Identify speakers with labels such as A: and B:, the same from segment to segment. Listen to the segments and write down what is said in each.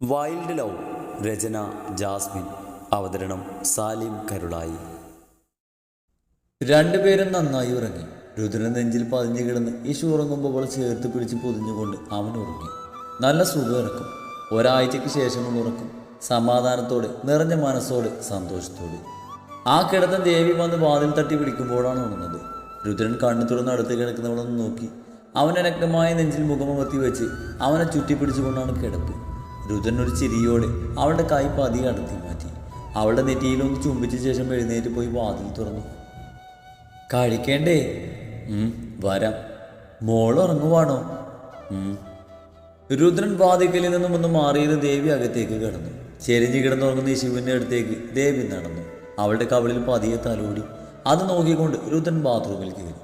A: Wild love. രചന Jasmine. അവതരണം സാലിം കരുളായി. രണ്ടുപേരും നന്നായി ഉറങ്ങി. രുദ്രൻ നെഞ്ചിൽ പതിഞ്ഞു കിടന്ന് ഈശു ഉറങ്ങുമ്പോൾ അവൾ ചേർത്ത് പിടിച്ച് പൊതിഞ്ഞുകൊണ്ട് അവൻ ഉറങ്ങി. നല്ല സുഖം ഇറക്കും. ഒരാഴ്ചയ്ക്ക് ശേഷമുള്ള ഉറക്കും. സമാധാനത്തോടെ, നിറഞ്ഞ മനസ്സോടെ, സന്തോഷത്തോടെ. ആ കിടന്ന ദേവി വന്ന് വാതിൽ തട്ടി പിടിക്കുമ്പോഴാണ് ഉണർന്നത്. രുദ്രൻ കണ്ണു തുറന്ന് അടുത്ത് കിടക്കുന്നവളൊന്ന് നോക്കി. അവനെ നഗ്നമായ നെഞ്ചിൽ മുഖമമർത്തി വെച്ച് അവനെ ചുറ്റിപ്പിടിച്ചുകൊണ്ടാണ് കിടപ്പ്. രുദ്രൻ ഒരു ചിരിയോടെ അവളുടെ കൈ പതിയെ അടർത്തി മാറ്റി. അവളുടെ നെറ്റിയിലൊന്ന് ചുംബിച്ച ശേഷം എഴുന്നേറ്റ് പോയി വാതിൽ തുറന്നു. കഴിക്കേണ്ടേ? വരാം. മോളുറങ്ങുവാണോ? രുദ്രൻ വാതിക്കലിൽ നിന്നും ഒന്ന് മാറിയത് ദേവി അകത്തേക്ക് കിടന്നു. ചെരിഞ്ഞു കിടന്നുറങ്ങുന്ന ശിവന്റെ അടുത്തേക്ക് ദേവി നടന്നു. അവളുടെ കവിളിൽ പതിയെ തലോടി. അത് നോക്കിക്കൊണ്ട് രുദ്രൻ ബാത്റൂമിൽ കയറി.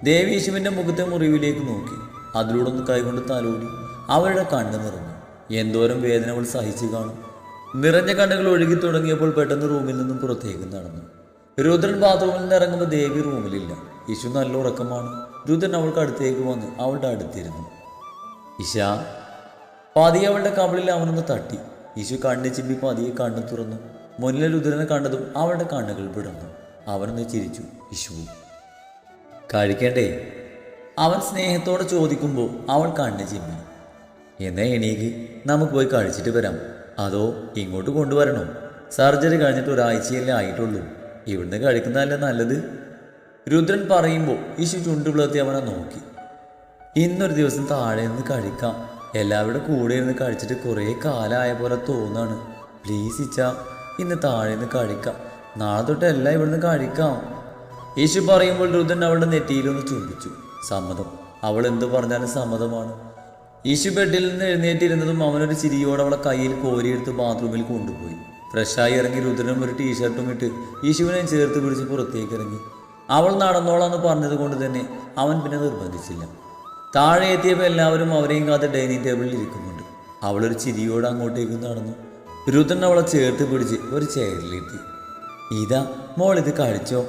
A: ദേവി ശിവന്റെ മുഖത്തെ മുറിവിലേക്ക് നോക്കി. അതിലൂടെ ഒന്ന് കൈകൊണ്ട് തലോടി. അവളുടെ കണ്ണ് നിറഞ്ഞു. എന്തോരം വേദന അവൾ സഹിച്ചു കാണും. നിറഞ്ഞ കണ്ണുകൾ ഒഴുകി തുടങ്ങിയപ്പോൾ പെട്ടെന്ന് റൂമിൽ നിന്നും പുറത്തേക്ക് നടന്നു. രുദ്രൻ ബാത്റൂമിൽ നിന്ന് ഇറങ്ങുമ്പോൾ ദേവി റൂമിലില്ല. ഇശു നല്ല ഉറക്കമാണ്. രുദ്രൻ അവൾക്ക് അടുത്തേക്ക് വന്ന് അവളുടെ അടുത്തിരുന്നു. ഇഷ. പതിയെ അവളുടെ കവിളിൽ അവനൊന്ന് തട്ടി. ഇശു കണ്ണു ചിമ്പി പതിയെ കണ്ണു തുറന്നു. മുന്നിലെ രുദ്രനെ കണ്ടതും അവളുടെ കണ്ണുകൾ പിടർന്നു. അവനൊന്ന് ചിരിച്ചു. ഇശു കഴിക്കണ്ടേ? അവൻ സ്നേഹത്തോടെ ചോദിക്കുമ്പോൾ അവൾ കണ്ണ് ചിമ്മി. എന്നാ എണീക്ക്, നമുക്ക് പോയി കഴിച്ചിട്ട് വരാം. അതോ ഇങ്ങോട്ട് കൊണ്ടുവരണോ? സർജറി കഴിഞ്ഞിട്ട് ഒരാഴ്ചയല്ലേ ആയിട്ടുള്ളൂ. ഇവിടുന്ന് കഴിക്കുന്നതല്ലേ നല്ലത്. രുദ്രൻ പറയുമ്പോൾ ഇശു ചുണ്ടുപിളർത്തി അവനെ നോക്കി. ഇന്നൊരു ദിവസം താഴെ നിന്ന് കഴിക്കാം. എല്ലാവരുടെ കൂടെ ഇരുന്ന് കഴിച്ചിട്ട് കുറേ കാലമായ പോലെ തോന്നാണ്. പ്ലീസ് ഇച്ച, ഇന്ന് താഴെ നിന്ന് കഴിക്കാം. നാളെ തൊട്ട് എല്ലാം ഇവിടുന്ന് കഴിക്കാം. യേശു പറയുമ്പോൾ രുദ്രൻ അവളുടെ നെറ്റിയിലൊന്ന് ചുംബിച്ചു. സമ്മതം. അവൾ എന്ത് പറഞ്ഞാലും സമ്മതമാണ്. യേശു ബെഡിൽ നിന്ന് എഴുന്നേറ്റിരുന്നതും അവനൊരു ചിരിയോടെ അവളെ കയ്യിൽ കോരിയെടുത്ത് ബാത്റൂമിൽ കൊണ്ടുപോയി. ഫ്രഷായി ഇറങ്ങി രുദ്രനും ഒരു ടീഷർട്ടും ഇട്ട് യേശുവിനെ ചേർത്ത് പിടിച്ച് പുറത്തേക്ക് ഇറങ്ങി. അവൾ നടന്നോളാന്ന് പറഞ്ഞത് കൊണ്ട് തന്നെ അവൻ പിന്നെ നിർബന്ധിച്ചില്ല. താഴെ എത്തിയപ്പോൾ എല്ലാവരും അവരെയും കാത്ത് ഡൈനിങ് ടേബിളിൽ ഇരിക്കുന്നുണ്ട്. അവളൊരു ചിരിയോടെ അങ്ങോട്ടേക്ക് നടന്നു. രുദ്രൻ അവളെ ചേർത്ത് പിടിച്ച് ഒരു ചെയറിലെത്തി. ഇതാ മോൾ, ഇത് കഴിച്ചോ.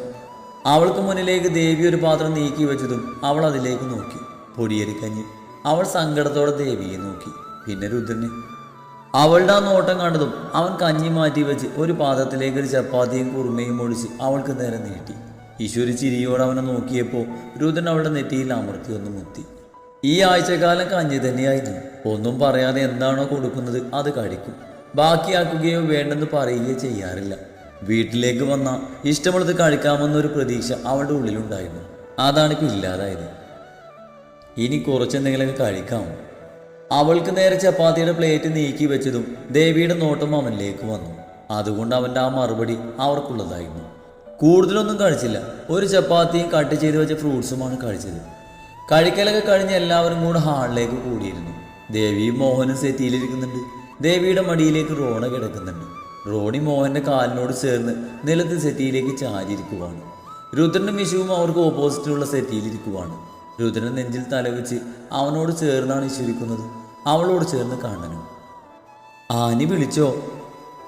A: അവൾക്ക് മുന്നിലേക്ക് ദേവി ഒരു പാത്രം നീക്കി വെച്ചതും അവൾ അതിലേക്ക് നോക്കി. പൊടിയരിക്കഞ്ഞി. അവൾ സങ്കടത്തോടെ ദേവിയെ നോക്കി. പിന്നെ രുദ്രനെ. അവളുടെ ആ നോട്ടം കണ്ടതും അവൻ കഞ്ഞി മാറ്റി വെച്ച് ഒരു പാത്രത്തിലേക്ക് ഒരു ചപ്പാത്തിയും കുറുമയും ഒഴിച്ച് അവൾക്ക് നേരെ നീട്ടി. ഈശ്വരി ചിരിയോടെ അവനെ നോക്കിയപ്പോൾ രുദ്രൻ അവളുടെ നെറ്റിയിൽ അമർത്തി ഒന്ന് മുത്തി. ഈ ആഴ്ചക്കാലം കഞ്ഞി തന്നെയായിരുന്നു. ഒന്നും പറയാതെ എന്താണോ കൊടുക്കുന്നത് അത് കഴിക്കും. ബാക്കിയാക്കുകയോ വേണ്ടെന്ന് പറയുകയോ ചെയ്യാറില്ല. വീട്ടിലേക്ക് വന്ന ഇഷ്ടമുള്ളത് കഴിക്കാമെന്നൊരു പ്രതീക്ഷ അവളുടെ ഉള്ളിലുണ്ടായിരുന്നു. അതാണിപ്പോൾ ഇല്ലാതായത്. ഇനി കുറച്ചെന്തെങ്കിലുമൊക്കെ കഴിക്കാമോ? അവൾക്ക് നേരെ ചപ്പാത്തിയുടെ പ്ലേറ്റ് നീക്കി വെച്ചതും ദേവിയുടെ നോട്ടം അവനിലേക്ക് വന്നു. അതുകൊണ്ട് അവൻ്റെ ആ മറുപടി അവർക്കുള്ളതായിരുന്നു. കൂടുതലൊന്നും കഴിച്ചില്ല. ഒരു ചപ്പാത്തിയും കട്ട് ചെയ്ത് വെച്ച ഫ്രൂട്ട്സുമാണ് കഴിച്ചത്. കഴിക്കലൊക്കെ കഴിഞ്ഞ് എല്ലാവരും കൂടെ ഹാളിലേക്ക് കൂടിയിരുന്നു. ദേവിയും മോഹനും സെറ്റിയിലിരിക്കുന്നുണ്ട്. ദേവിയുടെ മടിയിലേക്ക് റോണ കിടക്കുന്നുണ്ട്. റോണി മോഹന്റെ കാലിനോട് ചേർന്ന് നിലത്ത് സെറ്റിയിലേക്ക് ചാരിയിരിക്കുവാണ്. രുദ്രനും ഇശുവും അവർക്ക് ഓപ്പോസിറ്റുള്ള സെറ്റിയിലിരിക്കുവാണ്. രുദ്രൻ നെഞ്ചിൽ തലവെച്ച് അവനോട് ചേർന്നാണ് ഇശുരിക്കുന്നത്. അവളോട് ചേർന്ന് കണ്ണനും. ആനി വിളിച്ചോ?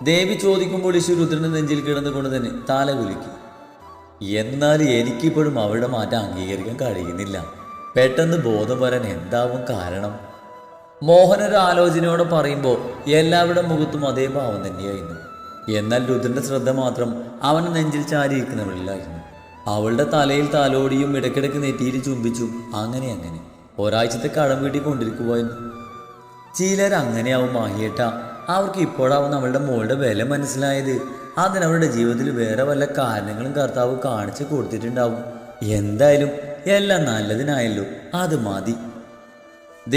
A: ദേവി ചോദിക്കുമ്പോൾ ഇശു രുദ്രന്റെ നെഞ്ചിൽ കിടന്നുകൊണ്ട് തന്നെ തല കുലുക്കി. എന്നാൽ എനിക്കിപ്പോഴും അവളുടെ മാറ്റം അംഗീകരിക്കാൻ കഴിയുന്നില്ല. പെട്ടെന്ന് ബോധം വരാൻ എന്താവും കാരണം? മോഹനൊരു ആലോചനയോടെ പറയുമ്പോൾ എല്ലാവരുടെ മുഖത്തും അതേ ഭാവം തന്നെയായിരുന്നു. എന്നാൽ രുദ്രന്റെ ശ്രദ്ധ മാത്രം അവന് നെഞ്ചിൽ ചാരിയിരിക്കുന്നവളിലായിരുന്നു. അവളുടെ തലയിൽ തലോടിയും ഇടയ്ക്കിടയ്ക്ക് നെറ്റിയിൽ ചുംബിച്ചും അങ്ങനെ ഒരാഴ്ചത്തെ കടം വീട്ടി കൊണ്ടിരിക്കുവായിരുന്നു. ചിലരങ്ങനെയാവും മാഹിയേട്ട. അവർക്ക് ഇപ്പോഴാവും അവളുടെ മോളുടെ വില മനസ്സിലായത്. അതിനവളുടെ ജീവിതത്തിൽ വേറെ വല്ല കാരണങ്ങളും കർത്താവ് കാണിച്ചു കൊടുത്തിട്ടുണ്ടാവും. എന്തായാലും എല്ലാം നല്ലതിനായല്ലോ, അത് മതി.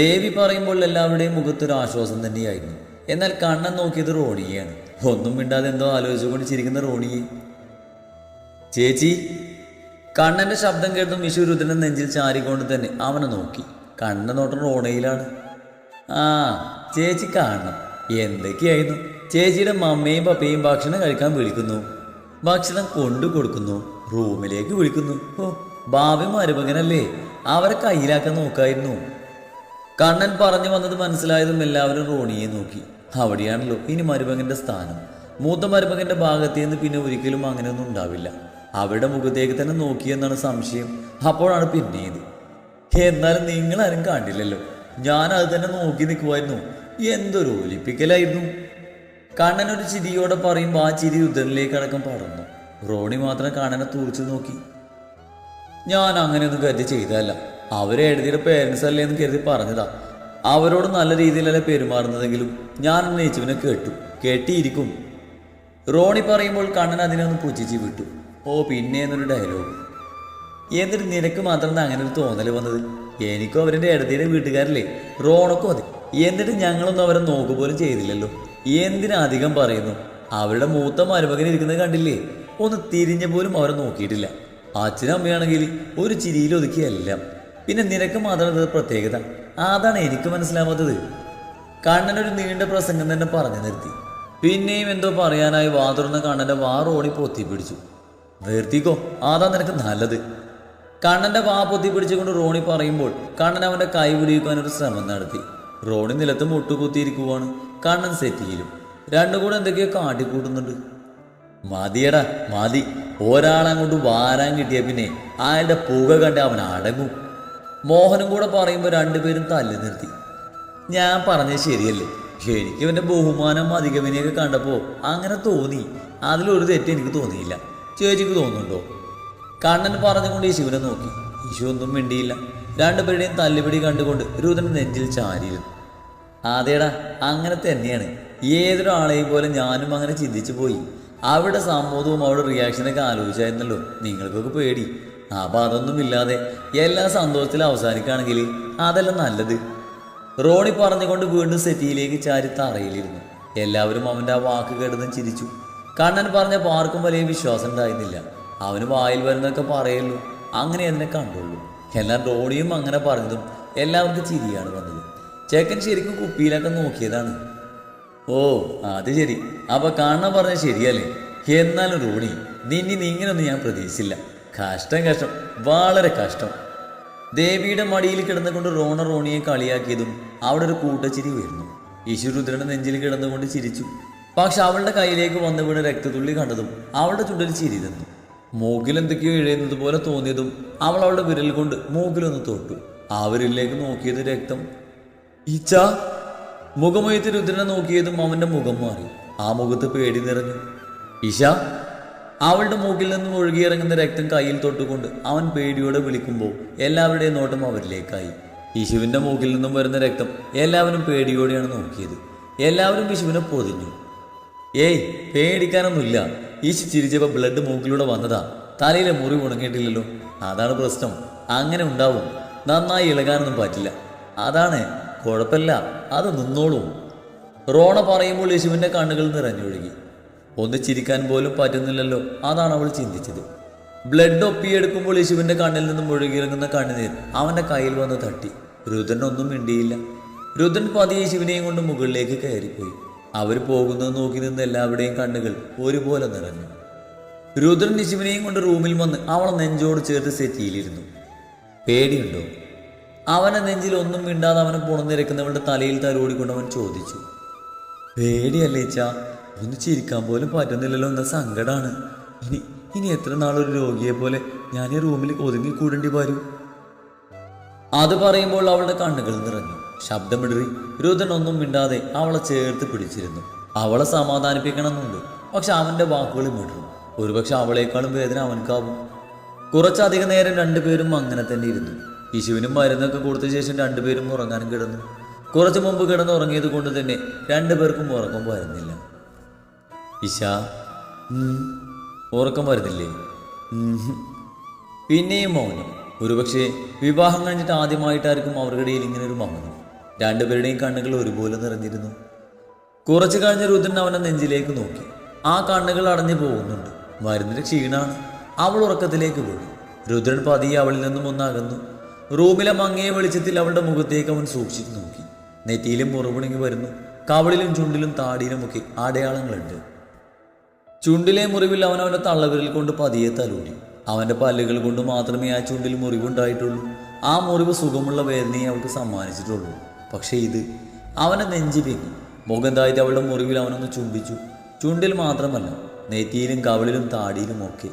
A: ദേവി പറയുമ്പോൾ എല്ലാവരുടെയും മുഖത്തൊരു ആശ്വാസം തന്നെയായിരുന്നു. എന്നാൽ കണ്ണൻ നോക്കിയത് റോണിയെയാണ്. ഒന്നും മിണ്ടാതെ എന്തോ ആലോചിച്ചുകൊണ്ട് ചിരിക്കുന്ന റോണിയെ. ചേച്ചി. കണ്ണന്റെ ശബ്ദം കേട്ടും ഇശു രുദ്രന്റെ നെഞ്ചിൽ ചാരിക്കൊണ്ട് തന്നെ അവനെ നോക്കി. കണ്ണന്റെ നോട്ടം റോണയിലാണ്. ആ ചേച്ചി കാണണം. എന്തൊക്കെയായിരുന്നു. ചേച്ചിയുടെ മമ്മയും പപ്പയും ഭക്ഷണം കഴിക്കാൻ വിളിക്കുന്നു. ഭക്ഷണം കൊണ്ടു കൊടുക്കുന്നു. റൂമിലേക്ക് വിളിക്കുന്നു. ഓ, ഭാവി മരുമകനല്ലേ, അവരെ കയ്യിലാക്കാൻ നോക്കായിരുന്നു. കണ്ണൻ പറഞ്ഞു വന്നത് മനസ്സിലായതും എല്ലാവരും റോണിയെ നോക്കി. അവിടെയാണല്ലോ ഇനി മരുമകന്റെ സ്ഥാനം. മൂത്ത മരുമകന്റെ ഭാഗത്ത് നിന്ന് പിന്നെ ഒരിക്കലും അങ്ങനെയൊന്നും ഉണ്ടാവില്ല. അവരുടെ മുഖത്തേക്ക് തന്നെ നോക്കിയെന്നാണ് സംശയം. അപ്പോഴാണ് പിന്നെയത്. എന്നാലും നിങ്ങളാരും കണ്ടില്ലല്ലോ. ഞാൻ അത് തന്നെ നോക്കി നിൽക്കുമായിരുന്നു. എന്തൊരു ഒലിപ്പിക്കലായിരുന്നു. കണ്ണനൊരു ചിരിയോടെ പറയുമ്പോൾ ആ ചിരി രുദ്രനിലേക്ക് അടക്കം പടർന്നു. റോണി മാത്രം കണ്ണനെ തുറച്ചു നോക്കി. ഞാൻ അങ്ങനെയൊന്നും കരുതി ചെയ്തതല്ല. അവരെ എഴുതിയുടെ പേരൻസ് അല്ലേ എന്ന് കരുതി പറഞ്ഞതാ. അവരോട് നല്ല രീതിയിലല്ല പെരുമാറുന്നതെങ്കിലും ഞാൻ യേശുവിനെ കേട്ടിയിരിക്കും. റോണി പറയുമ്പോൾ കണ്ണൻ അതിനൊന്ന് പുച്ഛിച്ച് വിട്ടു. ഓ പിന്നെ എന്നൊരു ഡയലോഗ്. എന്നിട്ട് നിനക്ക് മാത്രം അങ്ങനെ ഒരു തോന്നൽ വന്നത്? എനിക്കും അവരുടെ ഇടതിയുടെ വീട്ടുകാരല്ലേ, റോണക്കും അതെ. എന്നിട്ട് ഞങ്ങളൊന്നും അവരെ നോക്കുപോലും ചെയ്തില്ലല്ലോ. എന്തിനധികം പറയുന്നു? അവരുടെ മൂത്ത മരുമകൻ ഇരിക്കുന്നത് കണ്ടില്ലേ? ഒന്ന് തിരിഞ്ഞ പോലും അവരെ നോക്കിയിട്ടില്ല. അച്ഛനും അമ്മയാണെങ്കിൽ ഒരു ചിരിയിൽ ഒതുക്കിയെല്ലാം. പിന്നെ നിനക്ക് മാത്രം ഇത് പ്രത്യേകത, അതാണ് എനിക്ക് മനസ്സിലാവാത്തത്. കണ്ണനൊരു നീണ്ട പ്രസംഗം തന്നെ പറഞ്ഞു നിർത്തി. പിന്നെയും എന്തോ പറയാനായി വാതുറന്ന കണ്ണൻ്റെ റോണി പൊത്തിപ്പിടിച്ചു. നിർത്തിക്കോ, അതാ നിനക്ക് നല്ലത്. കണ്ണൻ്റെ പൊത്തിപ്പിടിച്ചുകൊണ്ട് റോണി പറയുമ്പോൾ കണ്ണൻ അവൻ്റെ കൈ പിടിക്കാൻ ഒരു ശ്രമം നടത്തി. റോണി നിലത്ത് മുട്ടുകുത്തിയിരിക്കുവാണ്. കണ്ണൻ സെറ്റിയിലും രണ്ടും കൂടെ എന്തൊക്കെയോ കാട്ടിക്കൂട്ടുന്നുണ്ട്. മതിയടാ മതി. ഒരാളങ്ങോട്ട് വാരാൻ കിട്ടിയ പിന്നെ അയാളുടെ പുക കണ്ട് അവൻ അടങ്ങും. മോഹനും കൂടെ പറയുമ്പോൾ രണ്ടുപേരും തല്ലി നിർത്തി. ഞാൻ പറഞ്ഞത് ശരിയല്ലേ? എനിക്ക് ഇവൻ്റെ ബഹുമാനം അധികവിനെയൊക്കെ കണ്ടപ്പോൾ അങ്ങനെ തോന്നി. അതിലൊരു തെറ്റ് എനിക്ക് തോന്നിയില്ല. ചേച്ചിക്ക് തോന്നുന്നുണ്ടോ? കണ്ണൻ പറഞ്ഞുകൊണ്ട് യേശുവിനെ നോക്കി. യേശു ഒന്നും മിണ്ടിയില്ല. രണ്ടുപേരുടെയും തല്ലുപിടി കണ്ടുകൊണ്ട് രുദ്രൻ നെഞ്ചിൽ ചാരിയിരുന്നു. അതേടാ, അങ്ങനെ തന്നെയാണ്. ഏതൊരാളെയും പോലെ ഞാനും അങ്ങനെ ചിന്തിച്ചു പോയി. അവിടെ സമ്മതവും അവരുടെ റിയാക്ഷനൊക്കെ ആലോചിച്ചായിരുന്നല്ലോ നിങ്ങൾക്കൊക്കെ പേടി. അപ്പം അതൊന്നുമില്ലാതെ എല്ലാ സന്തോഷത്തിലും അവസാനിക്കുകയാണെങ്കിൽ അതല്ല നല്ലത്. റോണി പറഞ്ഞുകൊണ്ട് വീണ്ടും സെറ്റിയിലേക്ക് ചാരി തറയിലിരുന്നു. എല്ലാവരും അവൻ്റെ ആ വാക്ക് കേട്ടതും ചിരിച്ചു. കണ്ണൻ പറഞ്ഞപ്പോൾ ആർക്കും വലിയ വിശ്വാസം ഉണ്ടായിരുന്നില്ല. അവന് വായിൽ വരുന്നതൊക്കെ പറയുള്ളൂ, അങ്ങനെ അതിനെ കണ്ടുള്ളൂ. എന്നാൽ റോണിയും അങ്ങനെ പറഞ്ഞതും എല്ലാവർക്കും ചിരിയാണ് വന്നത്. ചേക്കൻ ശരിക്കും കുപ്പിയിലൊക്കെ നോക്കിയതാണ്. ഓ അത് ശരി, അപ്പൊ കാണാൻ പറഞ്ഞ ശരിയല്ലേ? എന്നാലും റോണി, ഇങ്ങനൊന്നും ഞാൻ പ്രതീക്ഷിച്ചില്ല. കഷ്ടം, വളരെ കഷ്ടം. ദേവിയുടെ മടിയിൽ കിടന്നുകൊണ്ട് റോണിയെ കളിയാക്കിയതും അവിടെ ഒരു കൂട്ടച്ചിരി ഉയർന്നു. രുദ്രന്റെ നെഞ്ചിൽ കിടന്നുകൊണ്ട് ചിരിച്ചു. പക്ഷെ അവളുടെ കയ്യിലേക്ക് വന്നു വീണ് രക്തത്തുള്ളി കണ്ടതും അവളുടെ ചുണ്ടിൽ ചിരി തന്നു. മൂക്കിൽ എന്തൊക്കെയോ ഇഴയുന്നത് പോലെ തോന്നിയതും അവളുടെ വിരൽ കൊണ്ട് മൂക്കിലൊന്ന് തൊട്ടു. ആ വിരലിലേക്ക് നോക്കിയത് രക്തം. ഈച്ച. മുഖമുയർത്തി രുദ്രനെ നോക്കിയതും അവന്റെ മുഖം മാറി. ആ മുഖത്ത് പേടി നിറഞ്ഞു. ഈശ. അവളുടെ മൂക്കിൽ നിന്നും ഒഴുകിയിറങ്ങുന്ന രക്തം കയ്യിൽ തൊട്ടുകൊണ്ട് അവൻ പേടിയോടെ വിളിക്കുമ്പോൾ എല്ലാവരുടെയും നോട്ടം അവരിലേക്കായി. യേശുവിൻ്റെ മൂക്കിൽ നിന്നും വരുന്ന രക്തം എല്ലാവരും പേടിയോടെയാണ് നോക്കിയത്. എല്ലാവരും യേശുവിനെ പൊതിഞ്ഞു. ഏയ് പേടിക്കാനൊന്നുമില്ല. യേശു ചിരിച്ചപ്പോൾ ബ്ലഡ് മൂക്കിലൂടെ വന്നതാ. തലയിലെ മുറി ഉണങ്ങിയിട്ടില്ലല്ലോ, അതാണ് പ്രശ്നം. അങ്ങനെ ഉണ്ടാവും. നന്നായി ഇളകാനൊന്നും പറ്റില്ല. അതാണ് കുഴപ്പമില്ല, അത് നിന്നോളും. റോണ പറയുമ്പോൾ യേശുവിൻ്റെ കണ്ണുകൾ നിറഞ്ഞൊഴുകി. ഒന്ന് ചിരിക്കാൻ പോലും പറ്റുന്നില്ലല്ലോ, അതാണ് അവൾ ചിന്തിച്ചത്. ബ്ലഡ് ഒപ്പിയെടുക്കുമ്പോൾ യേശുവിൻ്റെ കണ്ണിൽ നിന്നും ഒഴുകിയിറങ്ങുന്ന കണ്ണുനീർ അവൻ്റെ കയ്യിൽ വന്ന് തട്ടി. രുദ്രനൊന്നും മിണ്ടിയില്ല. രുദ്രൻ പതിയെ യേശുവിനെയും കൊണ്ട് മുകളിലേക്ക് കയറിപ്പോയി. അവർ പോകുന്നത് നോക്കി നിന്ന് എല്ലാവരുടെയും കണ്ണുകൾ ഒരുപോലെ നിറഞ്ഞു. രുദ്രൻ യേശുവിനെയും കൊണ്ട് റൂമിൽ വന്ന് അവളെ നെഞ്ചോട് ചേർത്ത് സെറ്റിയിലിരുന്നു. പേടിയുണ്ടോ? അവനെ നെഞ്ചിൽ ഒന്നും മിണ്ടാതെ അവനെ പുണർന്നിരക്കുന്നവളുടെ തലയിൽ തലോടിക്കൊണ്ട് അവൻ ചോദിച്ചു. പേടിയല്ലേച്ചാ, ഒന്ന് ചിരിക്കാൻ പോലും പറ്റുന്നില്ലല്ലോ എന്ന സങ്കടമാണ്. ഇനി എത്ര നാളൊരു രോഗിയെ പോലെ ഞാൻ ഈ റൂമിൽ ഒതുങ്ങി കൂടേണ്ടി വരും. അത് പറയുമ്പോൾ അവളുടെ കണ്ണുകൾ നിറഞ്ഞു. ശബ്ദമിടറി. രുദ്രൻ ഒന്നും മിണ്ടാതെ അവളെ ചേർത്ത് പിടിച്ചിരുന്നു. അവളെ സമാധാനിപ്പിക്കണമെന്നുണ്ട്, പക്ഷെ അവൻ്റെ വാക്കുകൾ മിടറും. ഒരുപക്ഷെ അവളേക്കാളും വേദന അവൻക്കാവും. കുറച്ചധികം നേരം രണ്ടുപേരും അങ്ങനെ തന്നെ ഇരുന്നു. യേശുവിനും മരുന്നൊക്കെ കൊടുത്ത ശേഷം രണ്ടുപേരും ഉറങ്ങാനും കിടന്നു. കുറച്ചു മുമ്പ് കിടന്നുറങ്ങിയത് കൊണ്ട് തന്നെ രണ്ടുപേർക്കും ഉറക്കം വരുന്നില്ല. ഇശ, ഉറക്കം വരുന്നില്ലേ? പിന്നെയും മൗനം. ഒരുപക്ഷെ വിവാഹം കഴിഞ്ഞിട്ട് ആദ്യമായിട്ടായിരിക്കും അവർക്കിടയിൽ ഇങ്ങനെ ഒരു മൗനം. രണ്ടുപേരുടെയും കണ്ണുകൾ ഒരുപോലെ നിറഞ്ഞിരുന്നു. കുറച്ചു കഴിഞ്ഞ രുദ്രൻ അവനെ നെഞ്ചിലേക്ക് നോക്കി. ആ കണ്ണുകൾ അടഞ്ഞു പോകുന്നുണ്ട്. മരുന്നിന്റെ ക്ഷീണാണ്. അവൾ ഉറക്കത്തിലേക്ക് വീണു. രുദ്രൻ പതിയെ അവളിൽ നിന്നും ഒന്ന് അകന്നു. റൂമിലെ മങ്ങിയ വെളിച്ചത്തിൽ അവളുടെ മുഖത്തേക്ക് അവൻ സൂക്ഷിച്ചു നോക്കി. നെറ്റിയിലും മുറിവുണങ്ങി വരുന്നു. കവളിലും ചുണ്ടിലും താടിയിലുമൊക്കെ അടയാളങ്ങളുണ്ട്. ചുണ്ടിലെ മുറിവിൽ അവനവൻ്റെ തള്ളവിരൽ കൊണ്ട് പതിയെ തലോടി. അവൻ്റെ പല്ലുകൾ കൊണ്ട് മാത്രമേ ആ ചുണ്ടിൽ മുറിവുണ്ടായിട്ടുള്ളൂ. ആ മുറിവ് സുഖമുള്ള വേദനയെ അവൾക്ക് സമ്മാനിച്ചിട്ടുള്ളൂ. പക്ഷേ ഇത് അവനെ നെഞ്ചി വെങ്ങി. മുഖം താഴ്ത്തി അവളുടെ മുറിവിൽ അവനൊന്ന് ചുംബിച്ചു. ചുണ്ടിൽ മാത്രമല്ല, നെറ്റിയിലും കവളിലും താടിയിലും ഒക്കെ.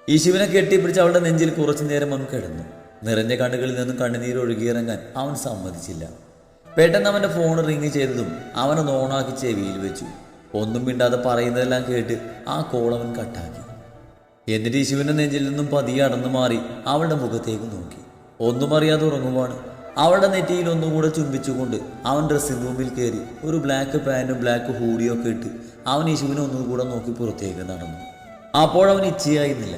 A: യേശുവിനെ കെട്ടിപ്പിടിച്ച് അവളുടെ നെഞ്ചിൽ കുറച്ചു നേരം അവൻ കിടന്നു. നിറഞ്ഞ കണ്ണുകളിൽ നിന്നും കണ്ണുനീർ ഒഴുകിയിറങ്ങാൻ അവൻ സമ്മതിച്ചില്ല. പെട്ടെന്ന് അവൻ്റെ ഫോൺ റിങ് ചെയ്തതും അവനെ ഓണാക്കി ചെവിയിൽ വെച്ചു. ഒന്നും മിണ്ടാതെ പറയുന്നതെല്ലാം കേട്ട് ആ കോൾ അവൻ കട്ടാക്കി. എന്നിട്ട് യേശുവിൻ്റെ നെഞ്ചിൽ നിന്നും പതിയെ അടന്നു മാറി അവളുടെ മുഖത്തേക്ക് നോക്കി. ഒന്നും അറിയാതെ ഉറങ്ങുവാണ്. അവളുടെ നെറ്റിയിൽ ഒന്നുകൂടെ ചുംബിച്ചുകൊണ്ട് അവൻ ഡ്രസ്സിംഗ് റൂമിൽ കയറി ഒരു ബ്ലാക്ക് പാൻറ്റും ബ്ലാക്ക് ഹൂഡിയും ഒക്കെ ഇട്ട് അവൻ യേശുവിനെ ഒന്നുകൂടെ നോക്കി പുറത്തേക്ക് നടന്നു. അപ്പോഴവൻ ഇച്ഛയായിരുന്നില്ല,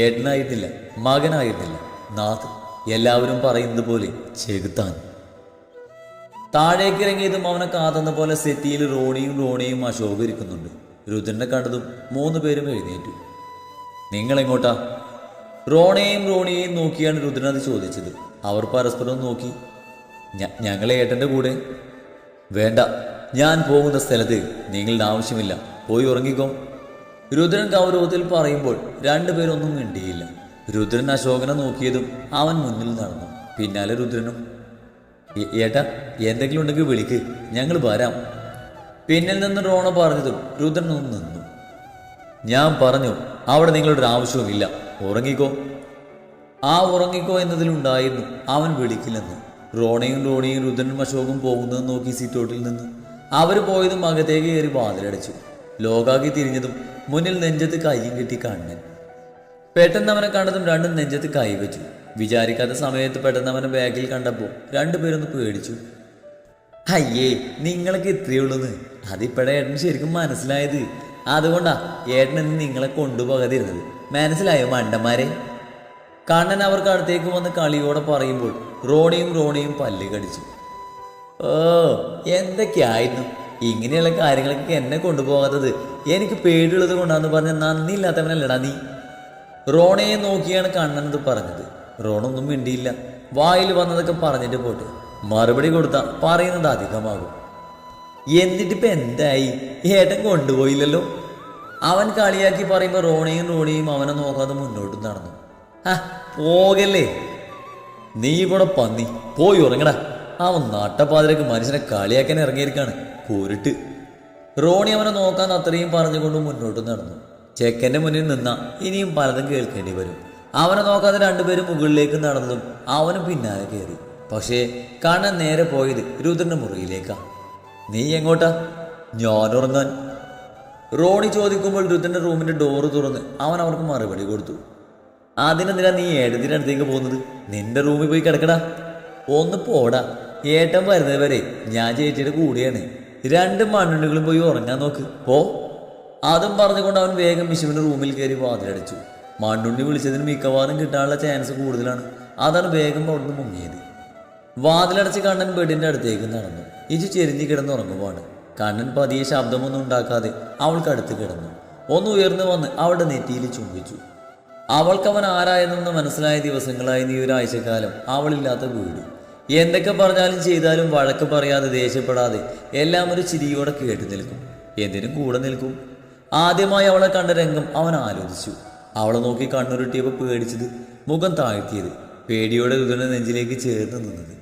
A: ഏട്ടനായിരുന്നില്ല, മകനായിരുന്നില്ല, നാഥ്. എല്ലാവരും പറയുന്നത് പോലെ ചെകുത്താൻ. താഴേക്ക് ഇറങ്ങിയതും അവനെ കാത്തുന്ന പോലെ സെറ്റിയിൽ റോണിയും അശോക് ഇരിക്കുന്നുണ്ട്. രുദ്രനെ കണ്ടതും 3 പേരും എഴുന്നേറ്റു. നിങ്ങളെങ്ങോട്ടാ? റോണിയെയും നോക്കിയാണ് രുദ്രൻ അത് ചോദിച്ചത്. അവർ പരസ്പരം നോക്കി. ഞങ്ങളെ ഏട്ടൻ്റെ കൂടെ. വേണ്ട, ഞാൻ പോകുന്ന സ്ഥലത്ത് നിങ്ങളുടെ ആവശ്യമില്ല, പോയി ഉറങ്ങിക്കോ. രുദ്രൻ ഗൗരവത്തിൽ പറയുമ്പോൾ 2 പേരൊന്നും മിണ്ടിയില്ല. രുദ്രൻ അശോകനെ നോക്കിയതും അവൻ മുന്നിൽ നടന്നു. പിന്നാലെ രുദ്രനും. ഏട്ടാ, എന്തെങ്കിലും ഉണ്ടെങ്കിൽ വിളിക്ക്, ഞങ്ങൾ വരാം. പിന്നിൽ നിന്ന് റോണ പറഞ്ഞതും രുദ്രൻ ഒന്ന് നിന്നു. ഞാൻ പറഞ്ഞു, അവിടെ നിങ്ങളുടെ ഒരു ആവശ്യവുമില്ല, ഉറങ്ങിക്കോ. ആ ഉറങ്ങിക്കോ എന്നതിലുണ്ടായിരുന്നു അവൻ വിളിക്കില്ലെന്ന്. റോണയും രുദ്രനും അശോകും പോകുന്നതെന്ന് നോക്കി സീറ്റോട്ടിൽ നിന്ന് അവർ പോയതും അകത്തേക്ക് കയറി വാതിലടച്ചു. ലോകാക്കി തിരിഞ്ഞതും മുന്നിൽ നെഞ്ചത്ത് കൈയും കെട്ടി കണ്ണൻ. പെട്ടെന്ന് അവനെ കണ്ടതും 2 നെഞ്ചത്ത് കൈവച്ചു. വിചാരിക്കാത്ത സമയത്ത് പെട്ടെന്ന് അവനെ ബാഗിൽ കണ്ടപ്പോൾ 2 പേരൊന്ന് പേടിച്ചു. അയ്യേ, നിങ്ങൾക്ക് ഇത്രയുള്ളൂന്ന് അതിപ്പോഴേ ഏട്ടന് ശരിക്കും മനസ്സിലായത്. അതുകൊണ്ടാ ഏട്ടൻ ഇന്ന് നിങ്ങളെ കൊണ്ടുപോകാതിരുന്നത്. മനസ്സിലായോ മണ്ടന്മാരെ? കണ്ണൻ അവർക്ക് അടുത്തേക്ക് വന്ന് കളിയോടെ പറയുമ്പോൾ റോണിയും പല്ല് കടിച്ചു. ഓ, എന്തൊക്കെയായിരുന്നു ഇങ്ങനെയുള്ള കാര്യങ്ങളൊക്കെ എന്നെ കൊണ്ടുപോകാത്തത്. എനിക്ക് പേടിയുള്ളത് കൊണ്ടാന്ന് പറഞ്ഞ നന്ദിയില്ലാത്തവനല്ലടാ നീ. റോണയെ നോക്കിയാണ് കണ്ണനത് പറഞ്ഞത്. റോണൊന്നും മിണ്ടിയില്ല. വായിൽ വന്നതൊക്കെ പറഞ്ഞിട്ട് പോട്ടെ, മറുപടി കൊടുത്താൽ പറയുന്നത് അധികമാകും. എന്നിട്ടിപ്പോൾ എന്തായി? ഏട്ടൻ കൊണ്ടുപോയില്ലല്ലോ. അവൻ കളിയാക്കി പറയുമ്പോൾ റോണിയും അവനെ നോക്കാതെ മുന്നോട്ട് നടന്നു. പോകല്ലേ നീ കൂടെ പന്നി, പോയി ഉറങ്ങടാ. അവൻ നട്ടപ്പാതിരക്ക് മനുഷ്യനെ കളിയാക്കാൻ ഇറങ്ങിയിരിക്കാണ്, പോരിട്ട്. റോണി അവനെ നോക്കാൻ അത്രയും പറഞ്ഞുകൊണ്ട് മുന്നോട്ട് നടന്നു. ചെക്കൻ്റെ മുന്നിൽ നിന്ന ഇനിയും പലതും കേൾക്കേണ്ടി വരും. അവനെ നോക്കാതെ 2 പേരും മുകളിലേക്ക് നടന്നതും അവനും പിന്നാലെ കയറി. പക്ഷേ കണ്ണൻ നേരെ പോയത് രുദ്രന്റെ മുറിയിലേക്കാ. നീ എങ്ങോട്ടാ? ഞാനുറങ്ങാൻ. റോണി ചോദിക്കുമ്പോൾ രുദ്രന്റെ റൂമിന്റെ ഡോറ് തുറന്ന് അവൻ അവർക്ക് മറുപടി കൊടുത്തു. അതിനെന്തിനാ നീ ഏട്ടത്തിൻ്റെ അടുത്തേക്ക് പോകുന്നത്? നിന്റെ റൂമിൽ പോയി കിടക്കടാ. ഒന്ന് പോടാ, ഏട്ടൻ വരുന്നത് വരെ ഞാൻ ചേച്ചിയുടെ കൂടെയാണ്. 2 മണ്ണുണ്ണികളും പോയി ഉറങ്ങാൻ നോക്ക്, പോ. അതും പറഞ്ഞുകൊണ്ട് അവൻ വേഗം വിഷുവിൻ്റെ റൂമിൽ കയറി വാതിലടച്ചു. മണ്ണുണ്ണി വിളിച്ചതിന് മിക്കവാറും കിട്ടാനുള്ള ചാൻസ് കൂടുതലാണ്. അതാണ് വേഗം അവിടുന്ന് മുങ്ങിയത്. വാതിലടച്ച് കണ്ണൻ ബെഡിൻ്റെ അടുത്തേക്ക് നടന്നു. ഇച്ചു ചെരിഞ്ഞ് കിടന്നുറങ്ങുവാണ്. കണ്ണൻ പതിയെ ശബ്ദമൊന്നും ഉണ്ടാക്കാതെ അവൾക്കടുത്ത് കിടന്നു. ഒന്ന് ഉയർന്നു വന്ന് അവളുടെ നെറ്റിയിൽ ചുംബിച്ചു. അവൾക്കവൻ ആരായെന്നൊന്ന് മനസ്സിലായ ദിവസങ്ങളായി ഈ ഒരാഴ്ചക്കാലം അവളില്ലാത്ത വീട്. എന്തൊക്കെ പറഞ്ഞാലും ചെയ്താലും വഴക്ക് പറയാതെ ദേഷ്യപ്പെടാതെ എല്ലാം ഒരു ചിരിയോടെ കേട്ടു നിൽക്കും, എന്തിനും കൂടെ നിൽക്കും. ആദ്യമായി അവളെ കണ്ട രംഗം അവൻ ആലോചിച്ചു. അവളെ നോക്കി കണ്ണുരുട്ടിയപ്പോൾ പേടിച്ചത്, മുഖം താഴ്ത്തിയത്, പേടിയോടെ രുദ്രന്റെ നെഞ്ചിലേക്ക് ചേർന്ന് നിന്നത്.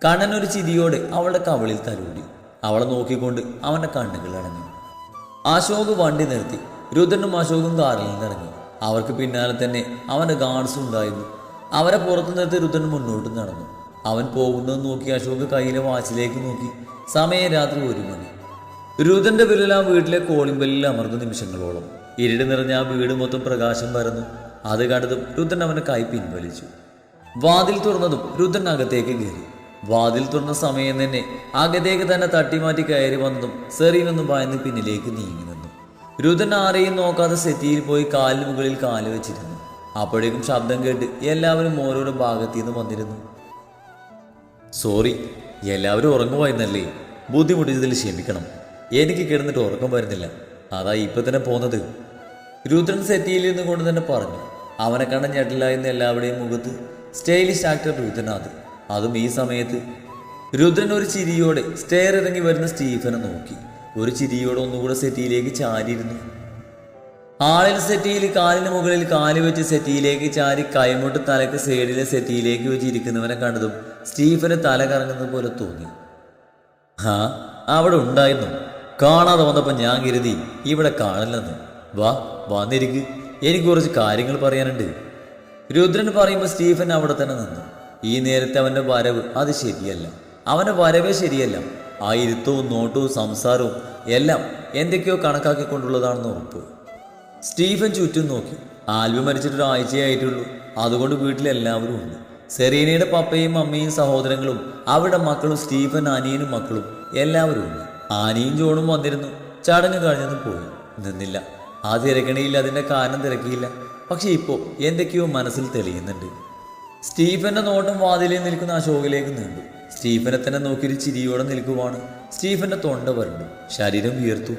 A: കണ്ണൻ ഒരു ചിരിയോടെ അവളുടെ കവളിൽ തലോടി. അവളെ നോക്കിക്കൊണ്ട് അവൻ്റെ കണ്ണുകൾ അടങ്ങി. അശോക് വണ്ടി നിർത്തി. രുദ്രനും അശോകും കാറിൽ നിന്നിറങ്ങി. അവർക്ക് പിന്നാലെ തന്നെ അവൻ്റെ ഗാർഡ്സും ഉണ്ടായിരുന്നു. അവരെ പുറത്തു നിർത്തി രുദ്രൻ മുന്നോട്ട് നടന്നു. അവൻ പോകുന്നത് നോക്കി അശോക് കയ്യിലെ വാച്ചിലേക്ക് നോക്കി. സമയം രാത്രി 1 മണി. രുദ്രന്റെ വിരൽ ആ വീട്ടിലെ കോളിംഗ് ബെല്ലിൽ അമർന്ന നിമിഷങ്ങളോളം. ഇരുട് നിറഞ്ഞ ആ വീട് മൊത്തം പ്രകാശം പരന്നു. അത് കണ്ടതും രുദ്രൻ അവൻ്റെ കൈ പിൻവലിച്ചു. വാതിൽ തുറന്നതും രുദ്രൻ അകത്തേക്ക് കയറി. വാതിൽ തുറന്ന സമയം തന്നെ അകത്തേക്ക് തന്നെ തട്ടിമാറ്റി കയറി വന്നതും സെറീനൊന്നും ഭയന്ന് പിന്നിലേക്ക് നീങ്ങി നിന്നു. രുദ്രൻ ആരെയും നോക്കാതെ സെറ്റിയിൽ പോയി കാലിന് മുകളിൽ കാല് വെച്ചിരുന്നു. അപ്പോഴേക്കും ശബ്ദം കേട്ട് എല്ലാവരും ഓരോരോ ഭാഗത്തു നിന്ന് വന്നിരുന്നു. സോറി, എല്ലാവരും ഉറങ്ങുമായിരുന്നല്ലേ? ബുദ്ധിമുട്ടിച്ചതിൽ ക്ഷമിക്കണം. എനിക്ക് കിടന്നിട്ട് ഉറക്കം വരുന്നില്ല, അതാ ഇപ്പം തന്നെ പോകുന്നത്. രുദ്രൻ സെറ്റിയിൽ നിന്ന് കൊണ്ട് തന്നെ പറഞ്ഞു. അവനെ കണ്ട ഞെട്ടിലായിരുന്ന എല്ലാവരുടെയും മുഖത്ത് സ്റ്റൈലിഷ് ആക്ടർ രുദ്രനാഥ്. അതും ഈ സമയത്ത്. രുദ്രൻ ഒരു ചിരിയോടെ സ്റ്റെയർ ഇറങ്ങി വരുന്ന സ്റ്റീഫനെ നോക്കി. ഒരു ചിരിയോടെ ഒന്നുകൂടെ സെറ്റിയിലേക്ക് ചാരിയിരുന്നു. ആളിൽ സെറ്റിയിൽ കാലിന് മുകളിൽ കാല് വെച്ച് സെറ്റിയിലേക്ക് ചാരി കൈമുട്ട് തലക്ക് സൈഡിലെ സെറ്റിയിലേക്ക് വെച്ചിരിക്കുന്നവനെ കണ്ടതും സ്റ്റീഫന് തല കറങ്ങുന്നത് പോലെ തോന്നി. അവിടെ ഉണ്ടായിരുന്നു, കാണാതെ വന്നപ്പോൾ ഞാൻ കരുതി ഇവിടെ കാണില്ലെന്ന്. വന്നിരിക്ക്, എനിക്ക് കുറച്ച് കാര്യങ്ങൾ പറയാനുണ്ട്. രുദ്രൻ പറയുമ്പോൾ സ്റ്റീഫൻ അവിടെ തന്നെ നിന്നു. ഈ നേരത്തെ അവൻ്റെ വരവ് അത് ശരിയല്ല. അവൻ്റെ വരവേ ശരിയല്ല. ആ ഇരുത്തവും നോട്ടവും സംസാരവും എല്ലാം എന്തൊക്കെയോ കണക്കാക്കിക്കൊണ്ടുള്ളതാണെന്ന് ഉറപ്പ്. സ്റ്റീഫൻ ചുറ്റും നോക്കി. ആൽബി മരിച്ചിട്ട് ഒരാഴ്ചയായിട്ടുള്ളൂ. അതുകൊണ്ട് വീട്ടിലെല്ലാവരും ഉണ്ട്. സെറീനയുടെ പപ്പയും അമ്മയും സഹോദരങ്ങളും അവരുടെ മക്കളും സ്റ്റീഫൻ അനിയനും മക്കളും എല്ലാവരും ഉണ്ട്. ആനിയും ജോണും വന്നിരുന്നു. ചടങ്ങ് കഴിഞ്ഞതും പോയി. നിന്നില്ല. ആ തിരക്കണിയില്ല, അതിൻ്റെ കാരണം തിരക്കിയില്ല. പക്ഷെ ഇപ്പോൾ എന്തൊക്കെയോ മനസ്സിൽ തെളിയുന്നുണ്ട്. സ്റ്റീഫന്റെ നോട്ടം വാതിലിൽ നിൽക്കുന്ന അശോകിലേക്ക് നീണ്ടു. സ്റ്റീഫനെ തന്നെ നോക്കിയൊരു ചിരിയോടെ നിൽക്കുവാണ്. സ്റ്റീഫന്റെ തൊണ്ട വരണ്ടു, ശരീരം വീർത്തു.